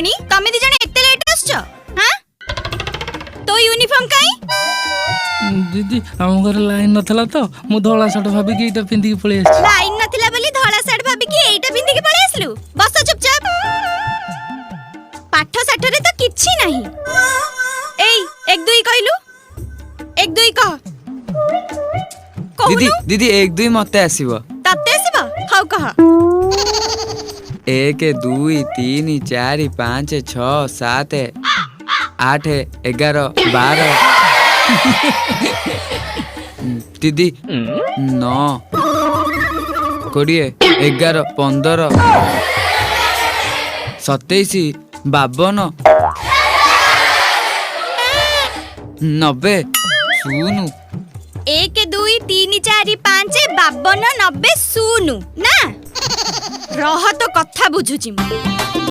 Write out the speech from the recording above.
गलेनी तमे दी जने एते लेट आछो हां तो यूनिफॉर्म काई दीदी हम घर लाइन नथला तो मु धोला शर्ट भाबी की एटा पिंदी के पळे आछि लाइन नथिला बोली धोला शर्ट भाबी की एटा पिंदी के पळे आसलु बस चुपचाप पाठ साठ रे तो किछि नहीं एई एक दुई कहलु एक दुई कह दीदी दीदी एक दुई मते आसीबो तते आसीबो हाउ कह 1 2 3 4 5 6 7 8 11 12 दीदी 9 20 11 15 27 52 90 शून्य 1 2 3 4 5 52 90 शून्य ना रह तो कथा बुझुची